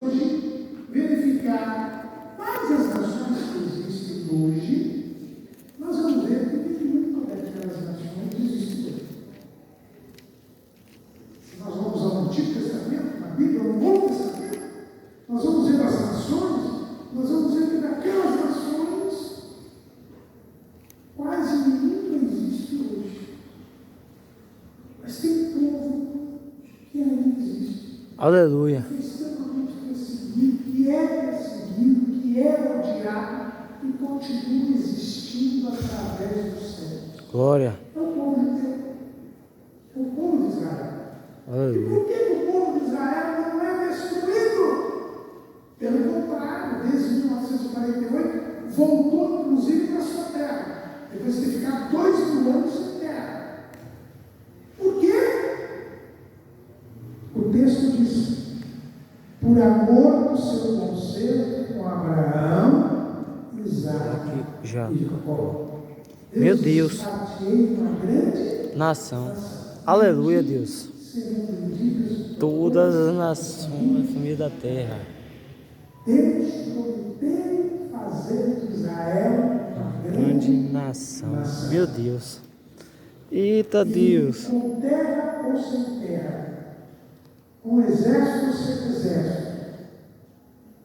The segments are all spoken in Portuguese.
hoje verificar quais as nações que existem hoje, nós vamos ver que nenhuma daquelas nações existe hoje. Se nós vamos ao Antigo Testamento, na Bíblia, no Novo Testamento, nós vamos ver as nações, nós vamos ver que daquelas nações quase nenhuma existe hoje. Mas tem povo que ainda existe. Aleluia. Que é extremamente perseguido, que é perseguido, que é odiado e continua existindo através dos séculos. Glória. É o povo judeu. É o povo de Israel. E Aleluia. por que o povo de Israel não é destruído? Pelo contrário, desde 1948, voltou inclusive para a sua terra, depois de ter ficado 2000 anos sem terra. Por quê? O texto diz: por amor do seu conselho com Abraão, Isaque e Jacó. Meu Deus. Partilhei uma grande Nação. Aleluia, Deus. serão benditas Todas as nações, família da terra. Deus prometeu fazer de Israel uma Grande grande nação. nação. Meu Deus. Eita Deus. Com terra ou sem terra, com exército ou sem exército,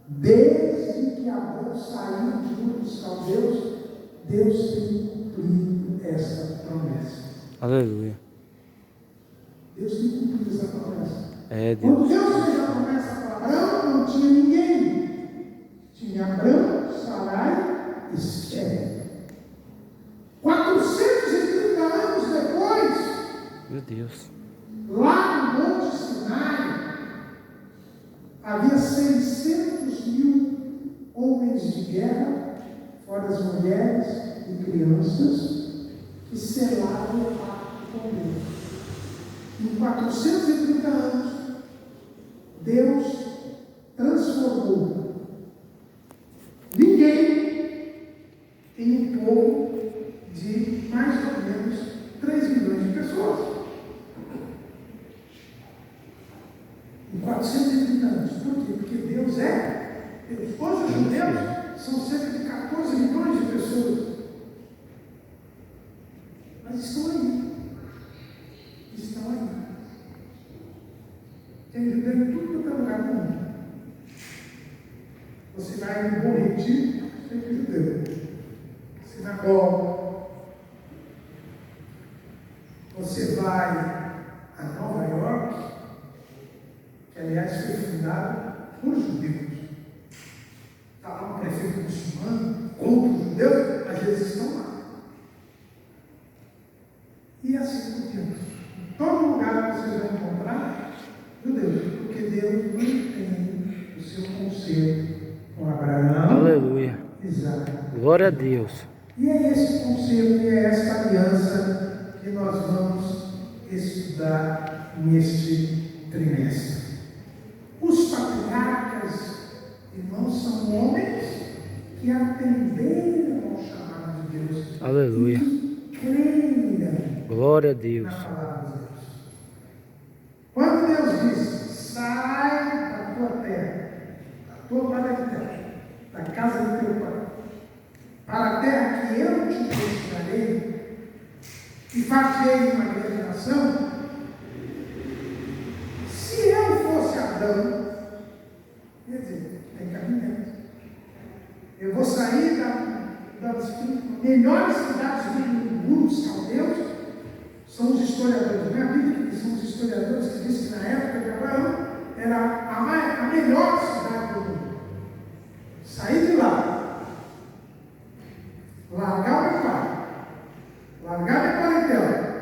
desde que Abraão saiu de Ur dos Caldeus, Deus tem cumprido essa promessa. Aleluia. Deus tem cumprido essa promessa. É Quando Deus. Deus fez a promessa para Abraão, não tinha ninguém. Tinha Abraão, Sarai e Séria. 430 anos depois, Meu Deus. lá no Monte Sinai, havia 600.000 homens de guerra, fora as mulheres e crianças, que selaram o pacto com Deus. Em 430 anos, Deus transformou ninguém em um povo de mais ou menos 3 milhões de pessoas. Em 430 anos. Por quê? Porque Deus é Deus. Hoje os judeus são cerca de 14 milhões de pessoas. Mas estão aí. Estão aí. Tem judeu em tudo quanto é lugar do mundo. Você vai no Bom Retiro, sempre judeu. Sinagoga. Você vai a Nova York, que aliás foi fundada por judeus. Está lá um prefeito muçulmano contra os judeus, mas eles estão lá. E assim por diante. Em todo lugar que vocês vão encontrar judeus, porque Deus mantém o seu conselho com Abraão, Aleluia. Isaque. Glória a Deus. E é esse conselho, e é essa aliança que nós vamos estudar neste trimestre. Os patriarcas, irmãos, são homens que atenderam ao chamado de Deus. Aleluia. E creram Glória a Deus. na palavra de Deus. Quando Deus diz: sai da tua terra, da tua parentela, da casa do teu pai, para a terra que eu te mostrarei, e far-te-ei uma grande nação, se eu fosse Abraão, quer dizer, tem caminhando. Eu vou sair das melhores cidades do mundo, dos caldeus. São os historiadores, não é a Bíblia, são os historiadores que dizem que na época de Abraão era a melhor cidade do mundo. Sair de lá, largar meu pai, largar minha parentela,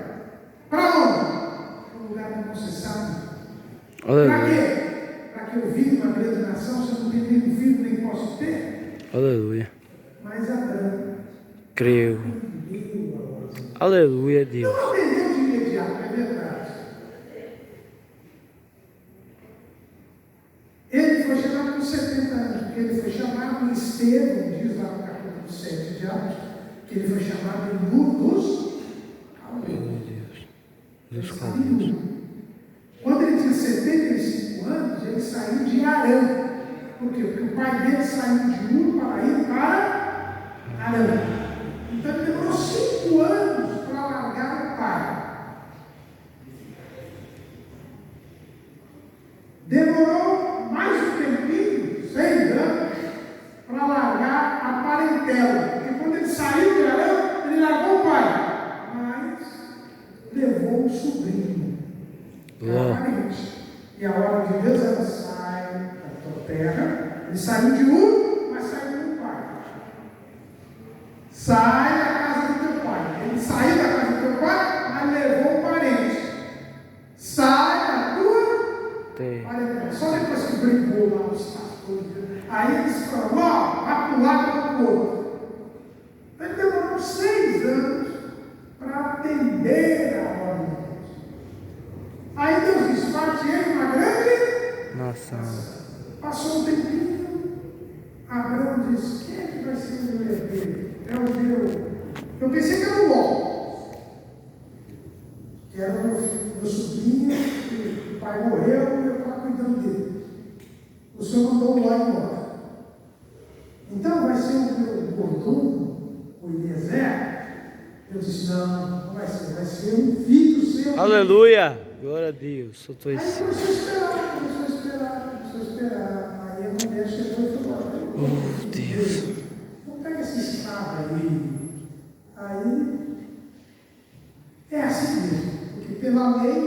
para onde? Para um lugar que não se sabe. Para Aleluia. quê? Para que eu viva uma grande nação, se eu não tenho nem filho, nem posso ter. Aleluia. Mas Abraão Creio. entendeu a voz. Aleluia, Deus. Não entendeu de imediato, é verdade. Ele foi chamado com 70 anos, porque ele foi chamado em Estevão, diz lá no capítulo 7 de Atos, que ele foi chamado em Ur dos Caldeus. Meu Deus. Deus Ele com saiu. Deus. Quando ele tinha 75 anos, ele saiu de Arã. Por quê? Porque o pai dele saiu de Ur para ir para Arã. Então ele demorou 5 anos para largar o pai. Demorou mais um tempinho, 6 anos, para largar a parentela. Porque quando ele saiu de Arã, ele largou o pai. Mas levou um sobrinho. E a ordem de Deus era: sai da tua terra. Ele saiu de Ur, mas saiu do pai. Sai da casa do teu pai. Ele saiu da casa do teu pai, mas levou um parente. Sai da tua parentela. Só depois que brigou lá nos pastores. Aí eles falaram: ó, vai pro lado para o outro. Ele demorou 6 anos para atender a ordem de Deus. Aí Deus disse: parte ele uma grande nação. Passou um tempinho, Abraão disse: quem é que vai ser o meu herdeiro? É o meu. Eu pensei que era o Ló, que era o meu sobrinho, que o pai morreu e eu estava cuidando dele. O Senhor mandou o Ló embora. Então vai ser o meu mordomo, o Eliezer? Eu disse: não vai ser um filho seu. Aleluia! Glória a Deus. Só tô Aí isso. começou a esperar. Aí a mulher chegou e falou: Oh, Deus. Não pega essa escada aí. Aí é assim mesmo. Porque pela lei,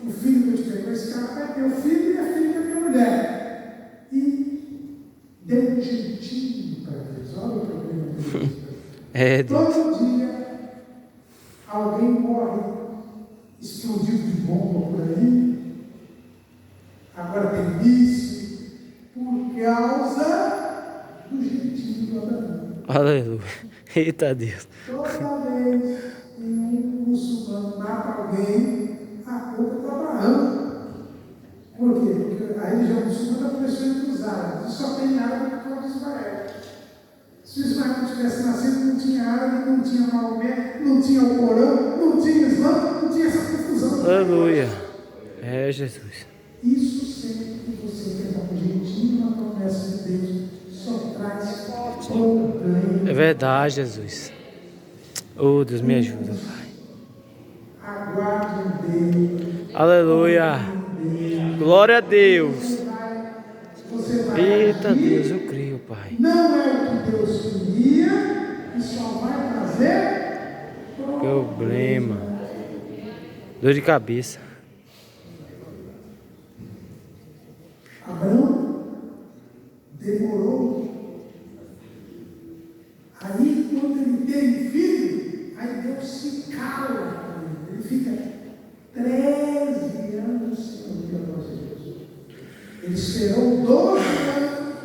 o filho que eu te pegou, esse cara vai ter o filho e a filha da minha mulher. E deu um jeitinho para Deus. Olha o problema dele. É, Deus. Todo dia alguém morre explodido de bomba por aí. Agora tem isso por causa do jeitinho do Abraão. Aleluia. Eita Deus. Toda vez que um muçulmano mata alguém, a culpa é do Abraão. Por quê? Porque a religião muçulmana começou entre os árabes. E só tem árabe por causa de Israel. Se Ismael não tivesse nascido, não tinha árabe, não tinha Maomé, não tinha o Corão, não tinha Islã, não tinha essa confusão. Aleluia. É, Jesus. Isso sempre que você quer dar um jeitinho na promessa de Deus, só traz problema. É verdade, Jesus. Oh, Deus me ajuda, Pai. Aguarde Deus. Aleluia. Glória a Deus. Você vai Eita agir. Deus, eu creio, Pai. Não é o que Deus queria e só vai trazer Problema. Dor de cabeça. Abraão demorou. Aí, quando ele tem filho, aí Deus se cala com ele. Ele fica 13 anos sem ouvir a voz de Deus. Ele esperou 12 anos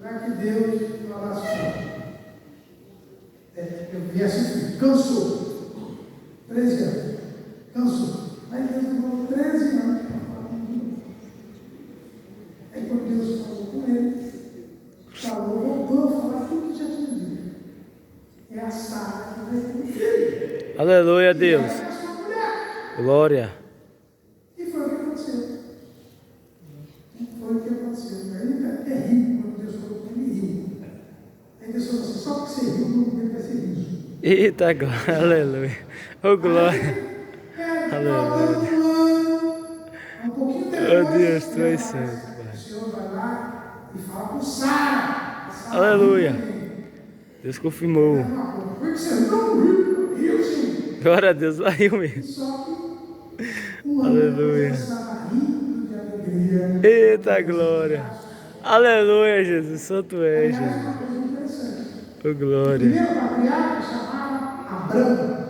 para que Deus falasse com ele. Eu vi assim, cansou. 13 anos. Cansou. Aí Deus demorou 13 anos para falar com ele. Aí quando Deus falou com ele, voltou a falar tudo que já tinha dito. É a Sara que vai ter um filho. Aleluia, Deus. E é a sua mulher. Glória. E foi o que aconteceu. Aí é terrível quando Deus falou com ele riu. Aí Deus falou assim: só porque você riu, não deve vai ser riso. Eita glória. Aleluia. Oh, glória. Aleluia. Um pouquinho depois, Oh, Deus, tu és santo, Pai. o Senhor vai lá e fala com Sara. Aleluia. Deus confirmou. Porque você não riu, sim. Glória a Deus, lá eu mesmo. Só que um ano Aleluia. depois estava rindo de alegria. Eita glória. Aleluia, Jesus. Só tu és, Aliás, Jesus. uma coisa interessante. Oh, O glória. primeiro patriarca chamava Abrão.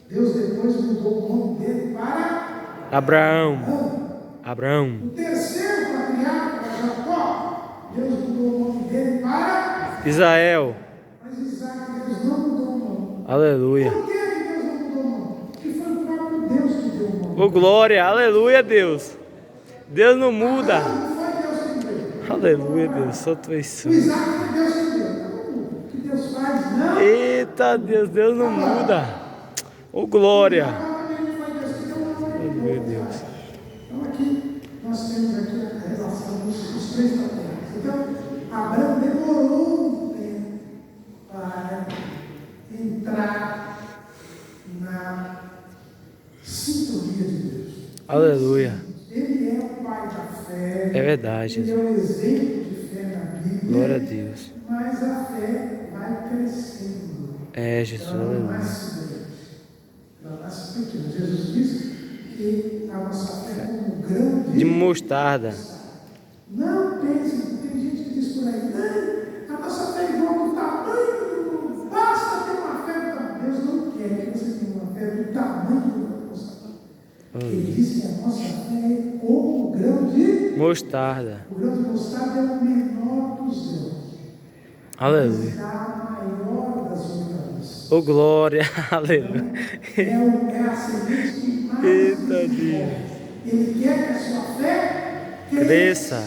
Deus depois mudou o nome dele para Abraão. Abrão. Abraão. O terceiro patriarca, Jacó, Deus mudou o nome dele para Israel. Mas Isaac, Deus não mudou o nome. Aleluia. Por que Deus não mudou o nome? Porque foi o próprio Deus que deu o nome. Oh, glória. Aleluia, Deus. Deus não muda. Não foi Deus que deu. Aleluia, Deus. Só tu és O santo. Isaac foi Deus que deu. O que Deus faz, não. Eita Deus, Deus não muda. Oh, glória. Aleluia, Deus. Então aqui nós temos aqui a relação dos três patriarcas. Então, Abraão demorou um tempo para entrar na sintonia de Deus. Aleluia. Ele é o pai da fé. É verdade. Ele é o exemplo de fé na Bíblia. Glória a Deus. Mas a fé vai crescendo. É, Jesus. Ela não Aleluia. nasce grande. Ela nasce pequena. Jesus disse que a nossa fé é como um grão De mostarda. Não pense, tem gente que diz por aí, não, a nossa fé é igual do tamanho, basta ter uma fé do tamanho. Deus não quer que você tenha uma fé do tamanho do mostarda. Ele diz que a nossa fé é como um grão de Mostarda. O grão de mostarda é o menor dos grãos. Aleluia. Mas é a maior das hortaliças. Oh, glória. Aleluia. É a semente que mais Eita, desenvolve. Ele quer que a sua fé Cresça.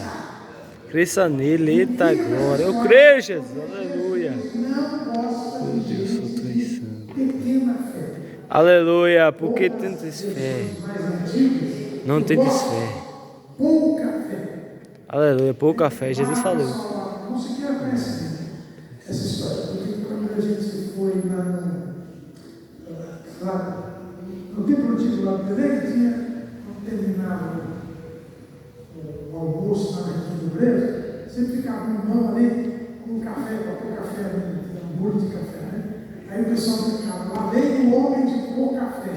Cresça nele. Eita, glória. Eu creio, Jesus. Aleluia. Não gosta Oh, Deus, sou tu és santo. pequena fé. Aleluia. Porque tens fé. Mais antigas, Não tendes fé. pouca fé. Aleluia. Pouca fé. Jesus falou. Não se quer conhecer essa história, porque quando a gente foi lá no tempo antigo lá do Belém, não terminava o almoço na região do Brejo, sempre ficava um irmão ali com um café, para pôr café, um hambúrguer de café, né? Aí o pessoal ficava, lá vem o homem de pôr café.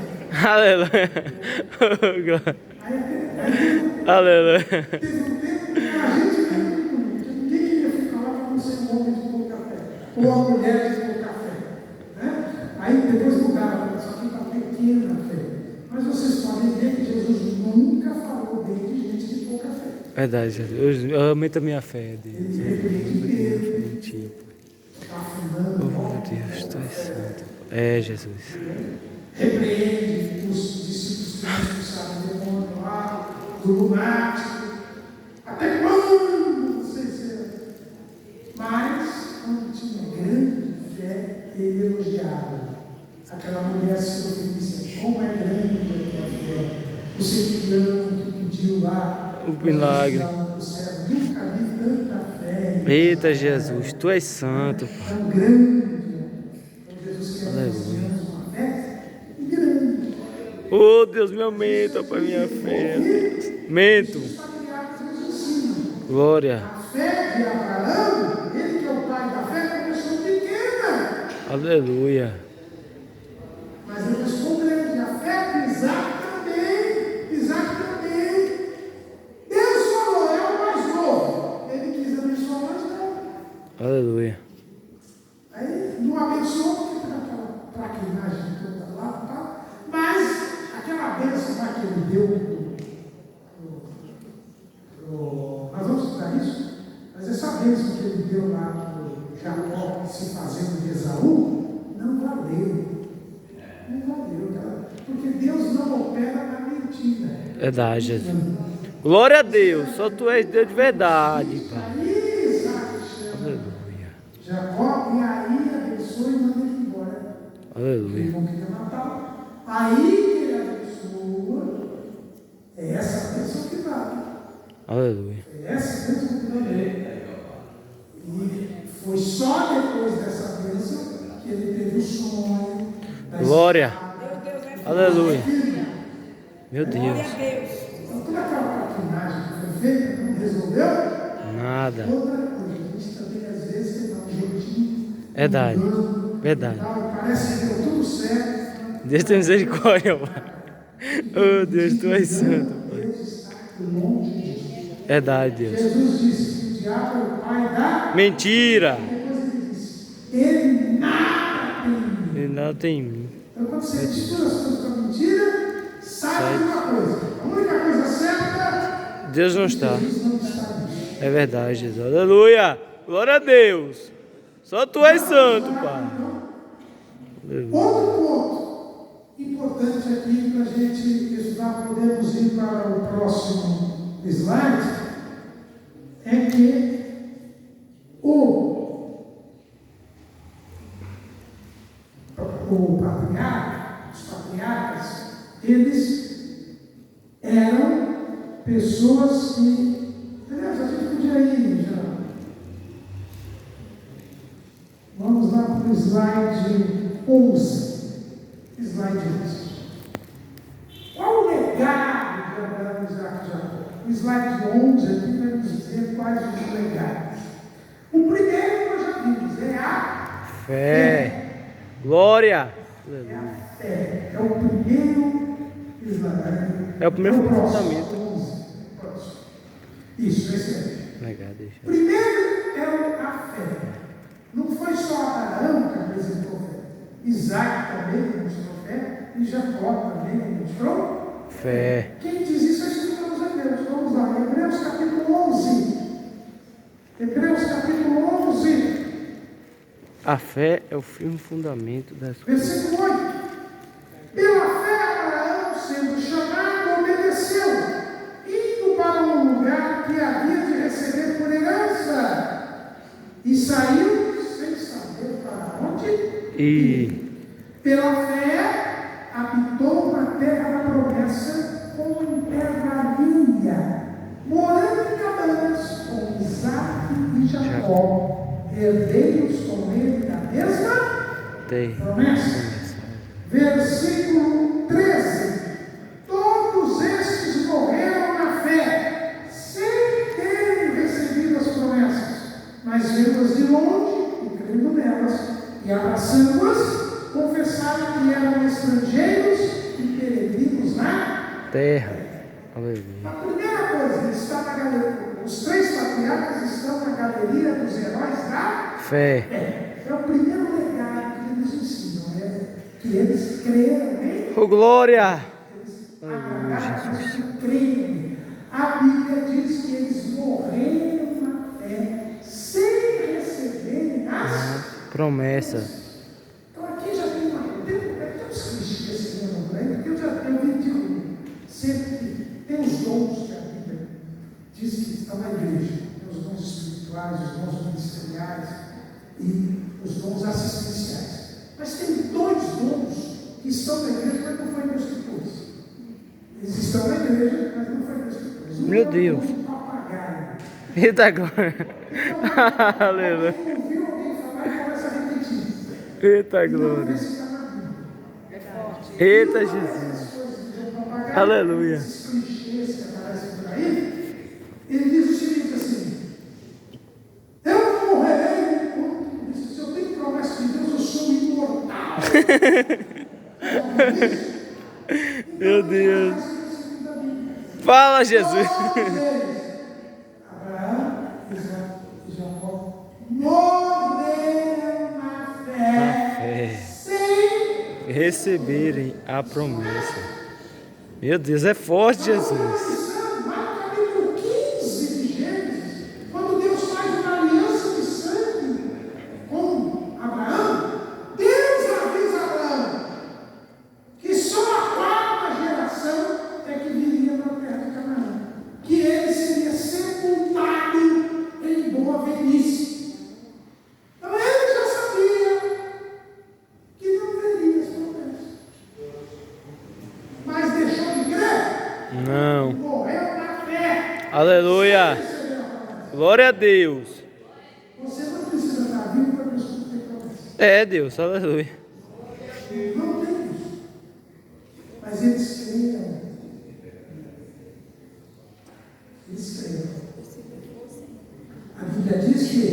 Aleluia. Aleluia. Teve um tempo que a gente ninguém queria ficar lá para não ser um homem de pôr café, ou a mulher de pôr café. Né? Aí depois mudaram, só que para pequena fé. Mas vocês podem ver que Jesus nunca falou bem de gente de pôr café. Verdade, Jesus. Aumenta a minha fé, Deus. Ele Oh, meu Deus, tu és santo. É, Jesus. repreende os discípulos que não expulsaram o demônio lá, do lunático. Até quando vocês serão? Mas, quando tinha grande fé, ele elogiava. Aquela mulher sirofenícia, como é grande a tua fé. O centurião que pediu lá O milagre. Nunca vi tanta fé. Eita, Jesus, tu és santo, Pai. Tão grande. Então, Jesus quer Aleluia. uma fé grande. Oh, Deus, me aumenta, Pai, minha fé, Deus. Aumento. Glória. A fé de Abraão, ele que é o pai da fé, começou pequena. Aleluia. Mas ele começou grande. A fé de Isaac também. Isaac também. Deus falou, é o mais novo. Ele quis abençoar mais novo. Aleluia. Aí não abençoou porque tem aquela traquinagem toda lá e tal. Mas aquela bênção lá que ele deu nós vamos estudar isso, mas essa bênção que ele deu lá para Jacó se fazendo de Esaú, não valeu. Não valeu, cara. Porque Deus não opera na mentira. Verdade, Jesus. Glória a Deus. Só tu és Deus de verdade, Pai. Aí Isaac chama Aleluia. Jacó e aí abençoa e manda ele embora. Aleluia. Eles vão querer matá-lo. Aí que ele abençoa, é essa bênção que vale. Aleluia. É essa bênção que vale. E foi só depois dessa bênção que ele teve o sonho. Glória. Aleluia. Glória Meu Deus. a Deus. Então, toda aquela traquinagem que foi feita não resolveu Nada. outra coisa. A gente também, às vezes, tem um jeitinho. Verdade. Verdade. Parece que deu tudo certo. Deus tem misericórdia, Pai. Oh, Deus, tu és santo, Pai. Deus está longe disso. Verdade, Deus. Jesus disse que o diabo é o pai da. Mentira. Depois ele disse: ele nada tem. Ele não tem em mim. Então, quando você mistura as coisas com a mentira, sabe de uma coisa: a única coisa certa, Deus não está. Jesus não está nisso. É verdade, Jesus. Aleluia. Glória a Deus. Só tu és santo, Pai. Aleluia. Outro ponto importante aqui para a gente estudar, podemos ir para o próximo slide, é que os patriarcas, eles eram pessoas que, aliás, a gente podia ir já slide 11. Slide 11. Qual o legado de Abraão, Isaac e Jacó? O slide 11 aqui vai nos dizer quais os legados. O primeiro nós já vimos, é a fé. Glória. É a fé. É o primeiro slide. É o primeiro fundamento. Isso, esse é. Legado, deixa. Primeiro é a fé. Não foi só Abraão que apresentou fé. Isaac também demonstrou fé. E Jacó também demonstrou fé. Quem diz isso é escrito nos Hebreus. Vamos lá, Hebreus capítulo 11. Hebreus capítulo 11. A fé é o firme fundamento das coisas. Versículo 8. Pela fé, Abraão, sendo chamado, obedeceu, indo para um lugar que havia de receber por herança, e saiu sem saber para onde. E pela fé, habitou na terra da promessa, como em terra alheia, morando em cabanas com Isaac e Jacó, herdeiros com ele da mesma promessa. Versículo 13. Todos estes morreram na fé, sem terem recebido as promessas, mas vendo-as de longe e crendo nelas, e abraçando-as, confessaram que eram estrangeiros e peregrinos na terra. Aleluia. A primeira coisa, ele está na galeria. Os três patriarcas estão na galeria dos heróis da fé. É o primeiro legado que eles ensinam, que eles creram em. Oh, glória! Eles creem. A Bíblia diz que eles morreram na fé sem receberem as promessas. Então aqui já tem uma. Tem uns clichês que eu não lembro, porque eu digo sempre tem os dons que a Bíblia diz que estão na igreja. Tem os dons espirituais, os dons ministeriais e os dons assistenciais. Mas tem dois dons que estão na igreja, mas não foram escritores. Eles estão na igreja, mas não foram escritores. Meu Deus! Um papagaio. Eita glória! Aleluia! Ouviu alguém falar e começa a repetir. Eita glória! Eita Jesus! Aleluia! Esses clichês que aparecem por aí, ele diz o seguinte assim: eu não morrerei, se eu tenho promessa de Deus, eu sou imortal. Meu Deus! Fala, Jesus! Abraão e Jacó morreram na fé, sem receberem a promessa. Meu Deus, é forte, Jesus. Marcos capítulo 15 de Gênesis, quando Deus faz uma aliança de sangue com Abraão, Deus avisa Abraão que só a quarta geração é que viria para a terra de Canaã, que ele seria sepultado em boa velhice. Então ele já sabia que não veria as promessas. Mas deixou de crer? Não. Morreu na fé. Aleluia. Glória a Deus. Você não precisa estar vivo para pessoa ter promessa. É Deus, aleluia. Não tem isso. Mas eles creram. Eles creram. A Bíblia diz que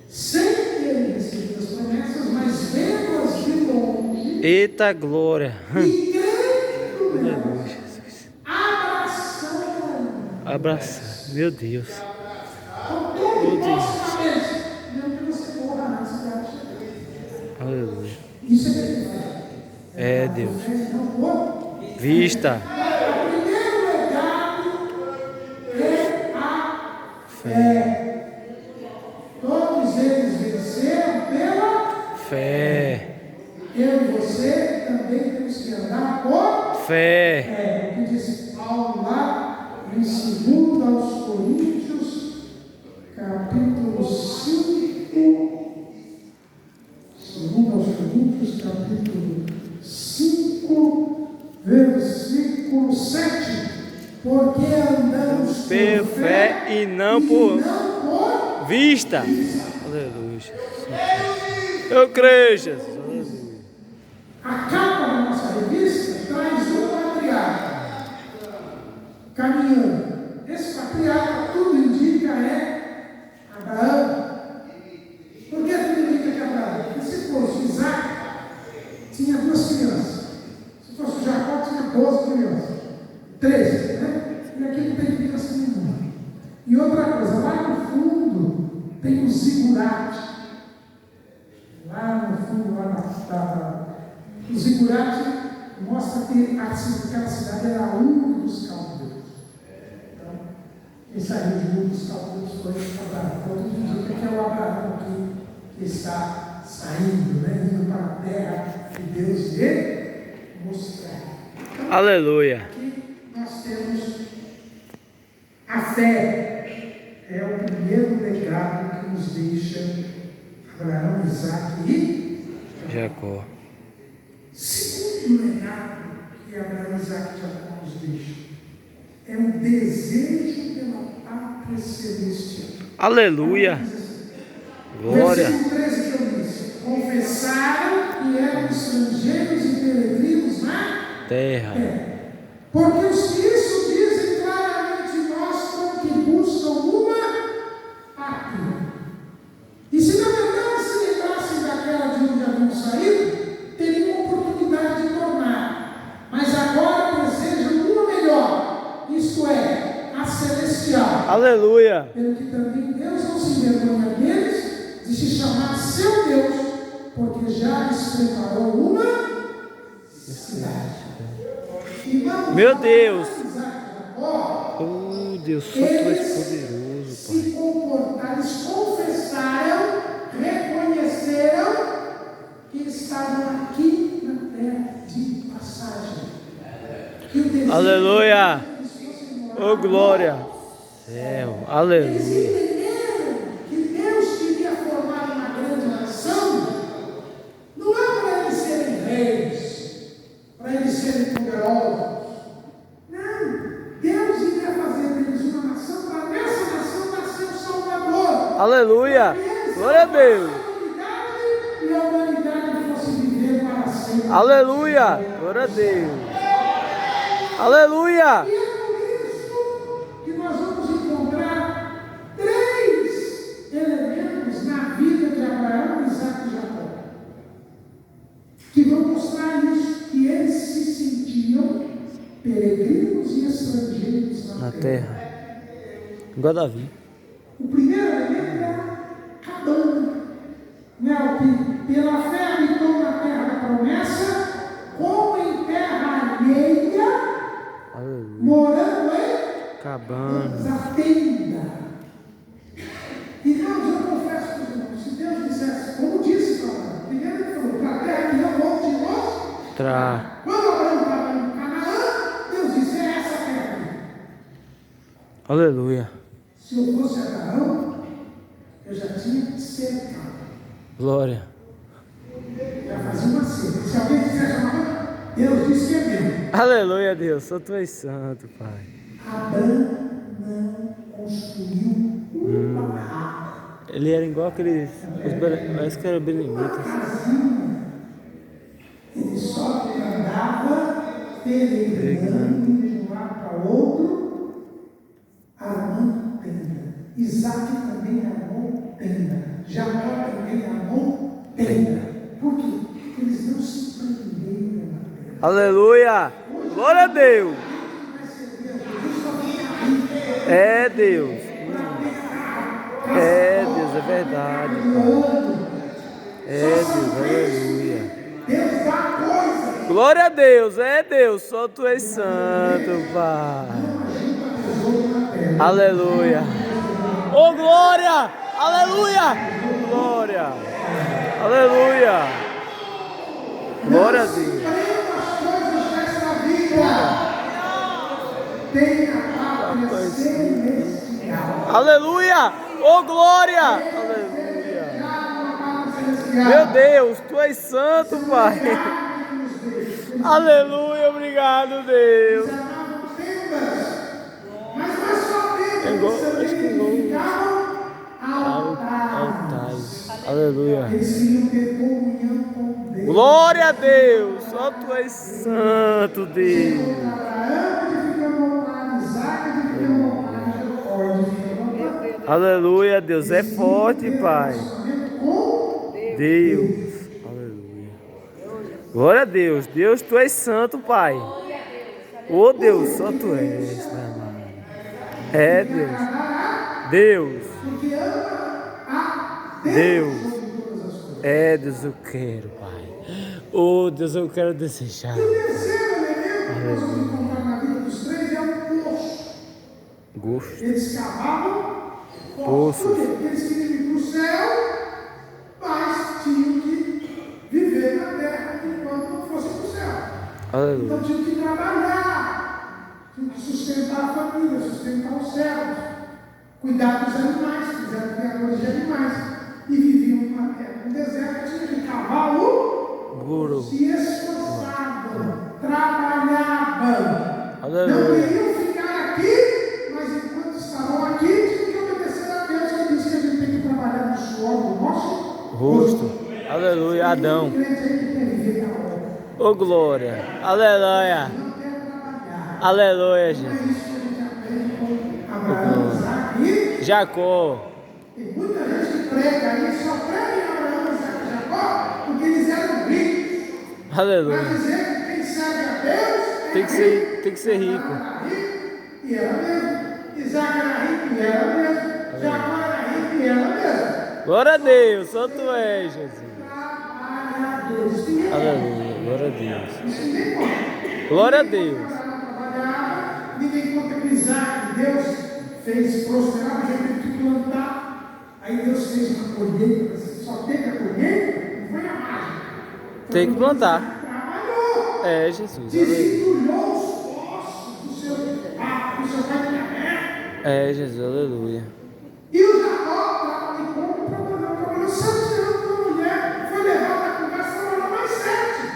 sem terem recebido as promessas, mas vendo-as de longe, Eita glória. e crendo nelas, Aleluia, Jesus. abraçando. Abraçar. Meu Deus. Com todo o vosso cabeça, mesmo que você morra antes de ela chegar. Aleluia. Isso é verdade. É Deus. Não for. Vista. O primeiro legado é a fé. Todos eles venceram pela Fé. Eu e você também temos que andar por Fé. fé. O que disse Paulo lá em 2 aos Coríntios, capítulo 5. 2 aos Coríntios, capítulo 5, versículo 7. Porque andamos por Por fé e não por não por vista. Aleluia, Jesus. Eu creio, Jesus. A capa da nossa revista traz um patriarca caminhando. Esse patriarca, tudo indica, é Abraão. Por que tudo indica que é Abraão? Porque se fosse Isaac, tinha 2 crianças. Se fosse Jacó, tinha 12 crianças. 13, né? E aqui não tem criança nenhuma. E outra coisa, lá no fundo tem o zigurate. Lá no fundo, o zigurate mostra que aquela cidade era Ur dos Caldeus. Então, quem saiu de Ur dos Caldeus foi Abraão. Então, tudo indica que é o Abraão aqui que está saindo, né? Indo para a terra que Deus lhe mostrar. Então, Aleluia. aqui nós temos a fé. É o primeiro legado que nos deixa Abraão, Isaac e Jacó. Segundo legado que Abraão, Isaac e Jacó nos deixam é um desejo pela pátria celestial. Aleluia. Glória. Versículo 13 que eu disse: confessaram que eram estrangeiros e peregrinos na Terra. Porque os que isso dizem claramente mostram que buscam uma pátria. E se na verdade se lembrassem daquela de onde haviam saído, teriam oportunidade de tornar. Mas agora desejam uma melhor, isto é, a celestial. Aleluia. Pelo que também Deus não se envergonha deles de se chamar seu Deus, porque já lhes preparou uma cidade. Irmãos, Meu Deus. Jacó, Oh, Deus, só tu és poderoso, se Pai. comportaram, eles confessaram, reconheceram que estavam aqui na terra de passagem. Que o desejo Aleluia. deles fosse morar Oh, glória. Céu. Eles Aleluia. entenderam que Deus queria formar uma grande nação, não é para eles serem reis, para eles serem poderosos. Não, Deus iria fazer deles uma nação, para nessa nação nascer o Salvador. Aleluia. Glória a Deus. E a humanidade fosse viver para sempre. Aleluia. Glória a Deus. Aleluia. E é por isso que nós vamos encontrar 3 elementos na vida de Abraão, Isaac e Jacó, que vão mostrar isso, que eles se sentiam peregrinos e estrangeiros na terra. Igual Davi. O primeiro elemento era Cabana, né, o que pela fé habitou na terra da promessa, como em terra alheia, Aleluia. morando em Cabana. a tenda. Irmãos, eu confesso para os irmãos, se Deus dissesse, como disse para Abraão, primeiro ele falou, para a terra que eu vou te mostrar. Quando Abraão estava em Canaã, Deus disse, é essa terra aqui. Aleluia. Se eu fosse Abraão, eu já tinha cercado. Glória. Já fazia uma cerca. Se alguém quiser chamar, Deus disse que é meu. Aleluia, Deus. Só tu és santo, Pai. Abraão não construiu um barraco. Ele era igual aqueles. Parece que era benemitas. Ele só andava peregrinando de um lado para o outro, armando tenda. Isaac também armou tenda. Jacó também armou tenda. Por quê? Porque eles não se prenderam na terra. Aleluia. Glória a Deus. É Deus. É Deus, é verdade. É Deus, aleluia. Deus dá coisa. Glória a Deus, é Deus, só tu és santo, Pai. Aleluia. Oh, glória! Aleluia! Glória! Aleluia! Glória a Deus. Aleluia! Oh, glória! Aleluia! Meu Deus, tu és santo, Pai. Aleluia, obrigado, Deus. Mas não é só É igual, acho que igual altares. altares. Aleluia. Aleluia. Eles queriam ter comunhão com Deus. Glória a Deus. Só tu és santo, Deus. Abraão edificando um altar, Isaac edificando um altar, Jacó edificando um altar. Aleluia, Deus é forte, Pai. Com Deus. Aleluia. Glória a Deus. Deus, tu és santo, Pai. Oh, Deus, só tu és, meu amado. É, Deus. Deus. porque ama a Deus Deus. sobre todas as coisas. É, Deus, eu quero, Pai. Oh, Deus, eu quero desejar. E o terceiro elemento que nós vamos encontrar na vida dos três é um poço. Gosto. Eles cavavam Poços. Por quê? Porque eles queriam ir para o céu, mas tinham que viver na terra enquanto não fossem para o céu. Aleluia. Então tinham que trabalhar, tinham que sustentar a família, sustentar os servos, cuidar dos animais, que eram criadores de animais, e viviam numa terra. No deserto tinha que cavar o Guru. se esforçavam, trabalhavam. Não Aleluia. queriam ficar aqui, mas enquanto estavam aqui, tinham que obedecer a Deus, que diz que a gente tem que trabalhar no suor do nosso Rosto. Aleluia. Adão. Tem crente aí que quer viver na obra. Oh, glória. Aleluia. Não quer trabalhar. Aleluia, Não é Jesus. isso que a gente aprende com Abraão, Isaac e Jacó. tem muita gente que prega aí, só prega em Abraão, Isaac e Jacó, porque eles eram ricos. Para Aleluia. dizer que quem serve a Deus Tem que ser rico. Abraão era rico e era mesmo. Isaac era rico e era mesmo. Jacó era rico e era mesmo. Glória a Deus. Só tu és, Jesus. Trabalhadores. Isso ninguém Aleluia. Glória a Deus. conta. Isso ninguém conta. Glória a Deus. Trabalhava, ninguém conta que Isaac, Deus fez prosperar, mas ele teve que plantar. Aí Deus fez uma colheita. Só teve a colheita, não foi a mágica. Tem que plantar. Trabalhou. É, Jesus. Aleluia. Desentulhou os ossos do seu pai de Amé. É, Jesus. Aleluia. E o Jacó trabalhou 7 anos com a mulher, foi levado à conversa, trabalhou mais 7.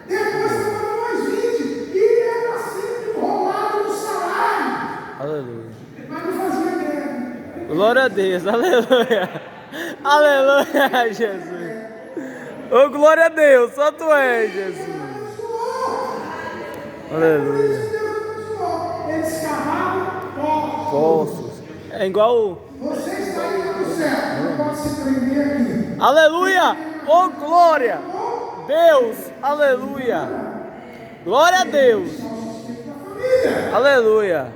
Depois trabalhou mais 20. E era sempre enrolado no salário. Aleluia. Mas não fazia greve. Glória a Deus. Aleluia. Aleluia, Jesus. Oh, glória a Deus. Só tu és, Jesus. Aleluia. Eles cavavam poços. Poços. É igual. Você está indo para o céu, não pode se prender aqui. Aleluia. Oh, glória. Deus. Aleluia. Glória a Deus. Aleluia.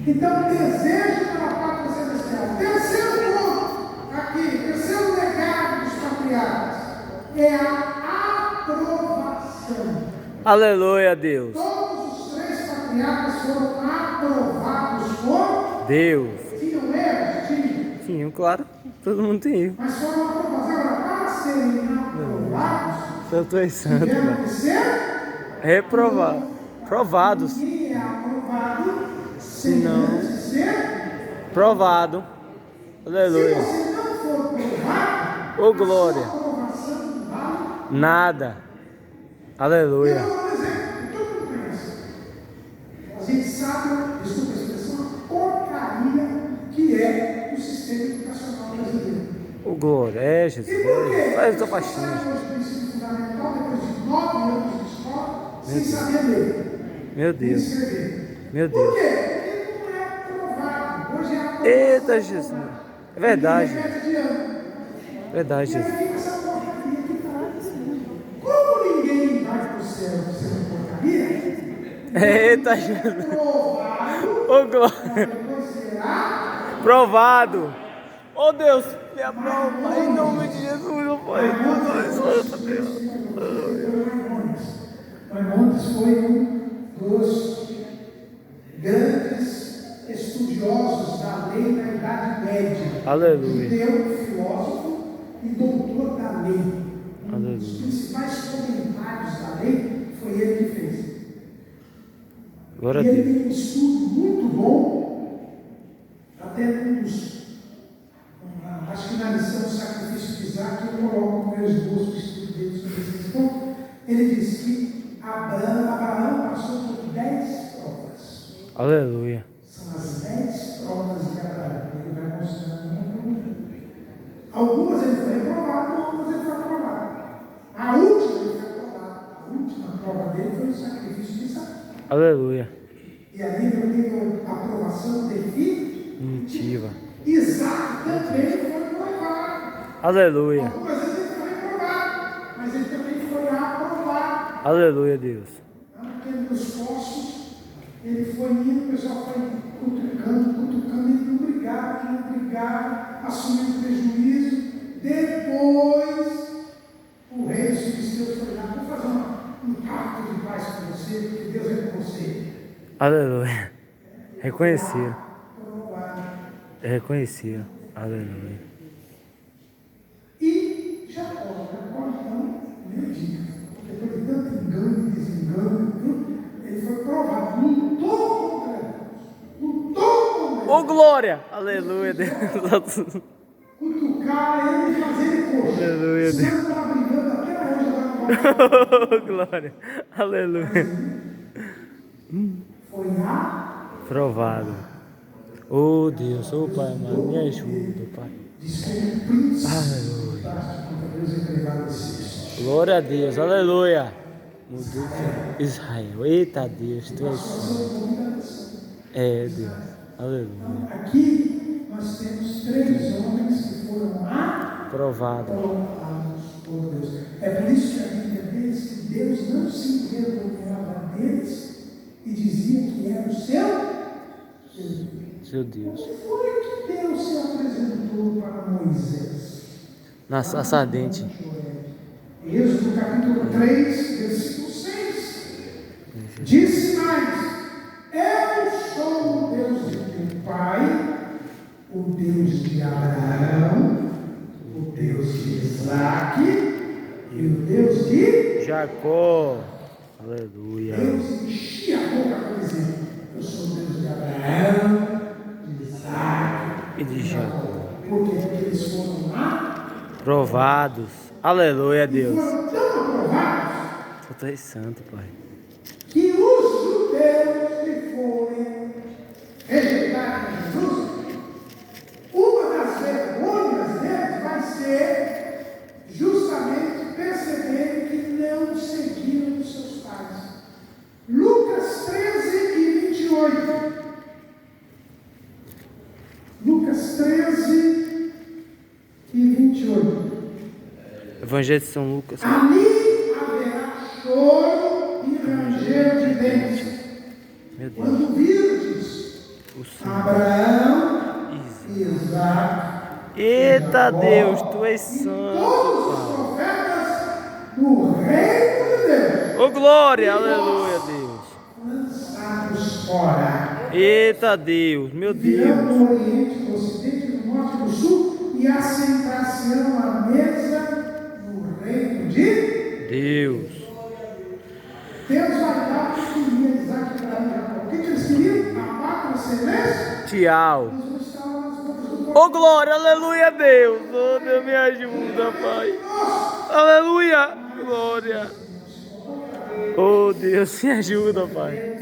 Então, desejo pela pátria celestial. Terceiro ponto, aqui, terceiro legado dos patriarcas, é a aprovação. Aleluia, Deus. Todos os 3 patriarcas foram aprovados por Deus. tinham erros, tinham, Sim, claro. Todo mundo tem erro. mas foram aprovados. Agora, para serem aprovados, Só tu és santo, tiveram Pai. que ser Reprovado. Provados. ninguém é aprovado sem Não. antes ser. Provado. Se Aleluia. você não for provado, Ô, glória. a sua aprovação não vale. Nada. Eu Aleluia. vou dar um exemplo que todo mundo conhece. A gente sabe, desculpa a expressão, a porcaria que é o sistema educacional brasileiro. Ô, glória. É, Jesus. E por quê? Faz tua Você faixinha. sai hoje do ensino fundamental, depois de 9 anos de escola, sem saber ler, Meu nem Deus. escrever. Meu Por Deus. quê? Porque não é aprovado. Hoje é aprovado. Eita, Jesus. É verdade. Repete de ano. Verdade, E aí Jesus. fica essa porcaria que traz. Como ninguém vai para o céu sendo porcaria, Eita, Jesus. provado, Ô, glória. depois será. Provado. Ô, Deus. Me aprova. Em nome de Jesus, meu Pai. Maimônides foi um dos grandes estudiosos da lei na Idade Média. Aleluia. Judeu, filósofo e doutor da lei. Um dos Aleluia. principais comentários da lei foi ele que fez. Glória a E ele Deus. tem um estudo muito bom, até um dos. Acho que na lição do sacrifício de Isaac eu coloco no meu esboço o estudo dele sobre esse ponto. Ele diz que Abraão passou por 10 provas. Aleluia. São as 10 provas de Abraão. Ele vai mostrar Algumas ele foi reprovado, outras ele foi aprovado. A última ele foi aprovado. A última prova dele foi o sacrifício de Isaac. Aleluia. E ali ele teve a aprovação definitiva. Isaac também foi provado. Aleluia. Algumas vezes ele foi reprovado, mas ele também foi aprovado. Aleluia, Deus. Porque nos poços, ele foi indo, o pessoal foi cutucando, ele não brigava, assumindo prejuízo. Depois, o rei dos filisteus foi lá, vou fazer um pacto de paz com você, porque Deus é com você. Aleluia. Reconheceram. Reconheceram. Aleluia. E Jacó então, meu dia, depois de tanto engano e desengano, ele foi provado, lutou contra Deus. Ô glória! Aleluia, Deus. Cutucar ele e fazer ele coxa. Aleluia, Deus. Você está brigando até hoje. Ô glória! Aleluia. Foi Provado. Oh Deus, oh Pai amado, me ajuda, Pai. Aleluia. Glória a Deus, aleluia. Mudou Israel. Eita Deus, tu és santo. É Deus, aleluia. Aqui nós temos 3 homens que foram Provado. aprovados por Deus. É por isso que a Bíblia diz que Deus não se envergonhava deles e dizia que era o seu Deus. Como foi que Deus se apresentou para Moisés? Na sarça ardente. Êxodo capítulo 3, versículo 6. Disse mais: eu sou o Deus de teu pai, o Deus de Abraão, o Deus de Isaac e o Deus de Jacó. Aleluia. Deus enchia a boca para dizer: eu sou o Deus de Abraão, de Isaac E de Jacó. Porque eles foram Provados. Aleluia, Deus. foram tão aprovados Tu és santo, Pai. que os judeus que forem rejeitar Jesus, uma das vergonhas deles vai ser justamente perceberem que não seguiram os seus pais. Lucas 13 e 28. Lucas 13 e 28. Evangelho de São Lucas. Ali haverá choro e ranger de dentes. Meu Deus. Quando virdes O Senhor. Abraão, Isaac, Eita Deus, tu és todos santo, os Pai. profetas do reino de Deus Ô glória, aleluia, Deus. lançados fora. Eita Deus, meu Virão Deus. do Oriente, do Ocidente, do Norte e do Sul e assentar-se-ão à mesa no reino de Deus. Deus. Vai dar o que queria Isaac para Jacó. O que eles queriam? A pátria celeste. Tchau. Eles não estavam nas bocas do Ô glória, aleluia, Deus. Oh Deus, me ajuda, Pai. Aleluia, glória. Oh Deus, me ajuda, Pai.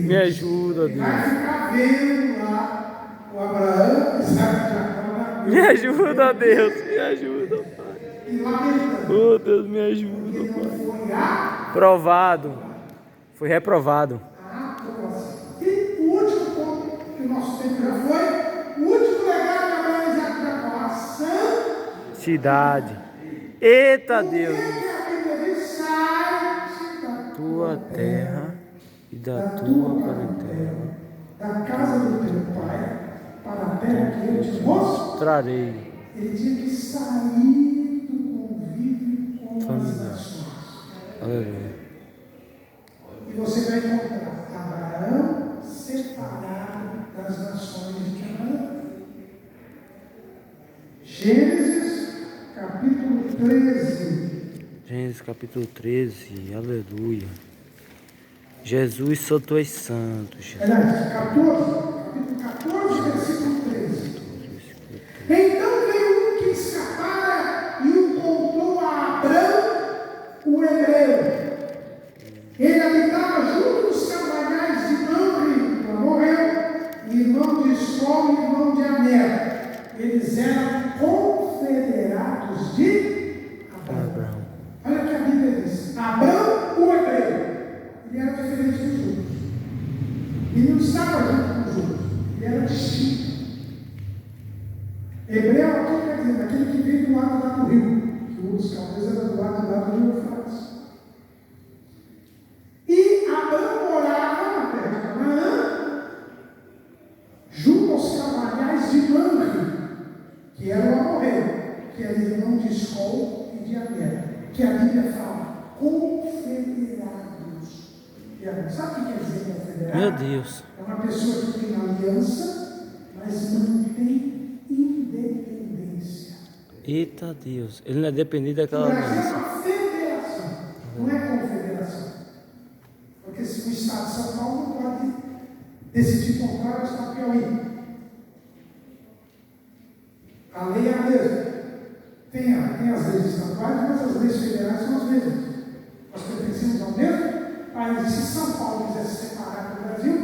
Me ajuda, Deus. Vai ficar vendo lá o Abraão, Isaac e Jacó. Me ajuda, Deus. Me ajuda, Pai. E lamentando. Oh Deus, me ajuda, Pai. Foi a Provado. Foi reprovado. aprovação. E o último ponto, que o nosso tempo já foi, o último legado de Abraão, Isaac e Jacó, a Cidade. Eita Deus. sai Tua terra e da tua parentela da casa do teu pai para a terra que eu te mostro. trarei. Ele tinha que sair do convívio com as Familiar. nações. Aleluia. E você vai encontrar Abraão separado das nações de Canaã. Gênesis capítulo 13. Gênesis capítulo 13. Aleluia. Jesus, só tu és santo, Jesus. Aliás, 14, capítulo 14, versículo 13. Então veio um que escapara e o contou a Abrão, o hebreu. Ele habitava junto dos carvalhais de Mamre, morreu, irmão de Escol e irmão de Aner. Eles eram Ele não estava junto com os outros, ele era distinto. Hebreu aqui quer dizer, aquele que veio do lado lá do rio, que os caldeus eram do lado lá do rio Eufrates. E Abrão morava na terra de Canaã, junto aos cavaliais de Mamre, que era o amorreu, que era irmão de Escol e de Aner, que a Bíblia fala, confederados. Sabe o que quer dizer confederado? Meu Deus. É uma pessoa que tem aliança, mas não tem independência. Eita Deus. Ele não é dependente daquela O Brasil é aliança. uma federação, não é confederação. Porque se o Estado de São Paulo não pode decidir comprar o Estado do Piauí. A lei é a mesma. Tem as leis estaduais, mas as leis federais são as mesmas. Nós pertencemos ao mesmo país. Se São Paulo quiser se separar do Brasil,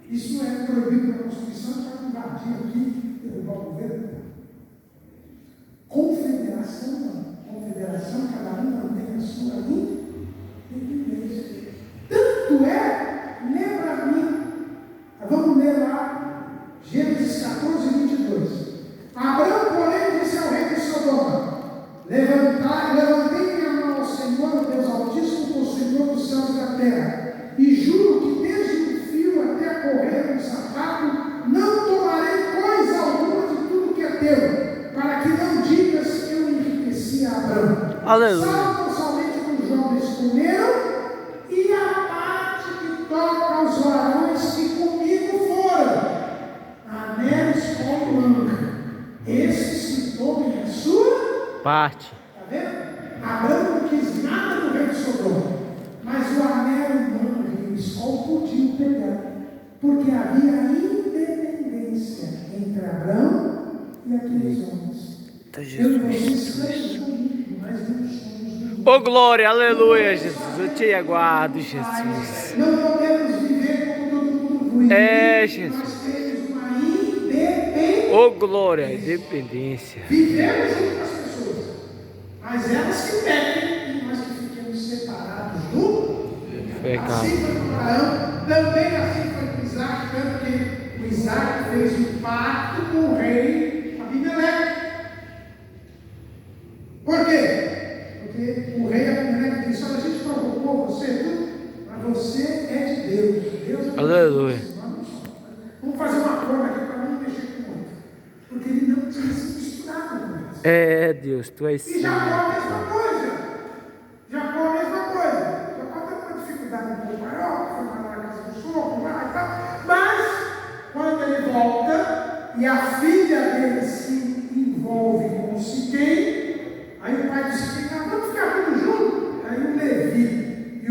isso é proibido pela Constituição, para invadir aqui, derrubar o governo. Confederação não. Confederação, cada um mantém a sua independência. Tanto é, lembra mim, vamos ler lá, Gênesis 14, 22. Abrão, porém, disse ao rei de Sodoma: levantei minha mão ao Senhor, o Deus Altíssimo, o Senhor dos céus e da terra, e juro que desde o fio até a correr um sapato, não tomarei coisa alguma de tudo que é teu, para que não digas que eu enriqueci a Abrão. Aleluia. Salvam somente os jovens comeram, e a parte que toca aos varões que comigo foram. Aner, Escol e Mamre. Esses que tomem a sua Parte. Está vendo? Abrão não quis nada do rei de Sodoma, mas o Aner, o Mamre e o Escol podiam pegar, porque havia independência entre Abrão e aqueles homens. Eu e vocês estamos comigo, mas não somos do mundo. Ô glória, aleluia, Jesus. Eu te aguardo, Jesus. Não podemos viver como todo mundo vive. É, Jesus. Nós temos uma independência. Ô glória, independência. Vivemos junto com as pessoas, mas elas que pecam e nós que fiquemos separados do Pecado. Assim foi com Abraão, também assim foi com Isaac, tanto que o Isaac fez um pacto com o rei Abimeleque. Por quê? Porque o rei Abimeleque disse: olha, a gente provocou você, tudo, mas você é de Deus. Deus é Aleluia. Vamos fazer uma prova aqui para não mexer com o outro. Porque ele não tinha se misturado com eles. É, Deus, tu és E Jacó a santo. mesma coisa. Jacó a mesma coisa. Jacó teve uma dificuldade um pouco maior, foi lá na casa do sogro, lá e tal. Mas, quando ele volta e a filha dele se envolve com o Siquém, aí o pai do Siquém: ah, vamos ficar todos juntos. Aí o Levi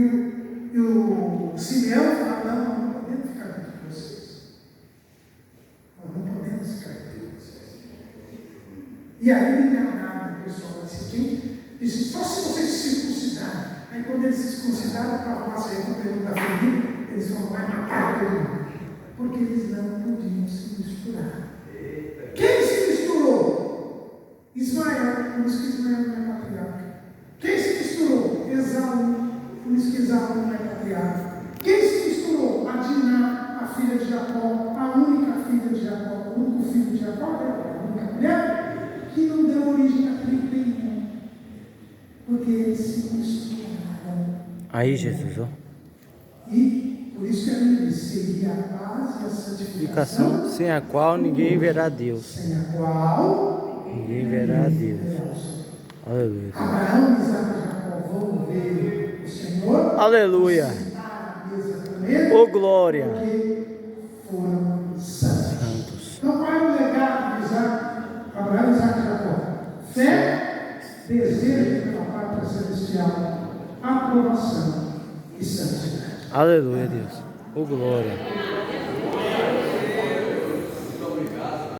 e o Simeão falaram: não, não podemos ficar junto com vocês. Nós não podemos ficar junto com vocês. E aí me enganaram o pessoal da Siquém, disse: só se vocês se circuncidarem. Aí quando eles se circuncidaram para arrumar a pergunta da família, eles vão lá e matar todo mundo. Porque eles não podiam se misturar. Quem se misturou? Ismael, por isso que Ismael não é patriarca. Quem se misturou? Esaú, por isso que Esaú não é patriarca. Quem se misturou? A Diná, a filha de Jacó, a única filha de Jacó, o único filho de Jacó, a única mulher, que não deu origem a tribo nenhuma. Porque eles se misturaram. Aí, Jesus, ó. E por isso que a Bíblia diz: seria a paz e a santificação, Sem a qual ninguém verá Deus. sem a qual Ninguém verá Deus. Aleluia. Abraão, Isaac e Jacó vão ver o Senhor. Aleluia. Sentar à mesa com ele. Ô glória. Porque foram santos. Santos. Então, qual é o legado de Isaac, Abraão, Isaac e Jacó? Fé, desejo pela pátria celestial, aprovação e santidade. Aleluia, Deus. Ô glória.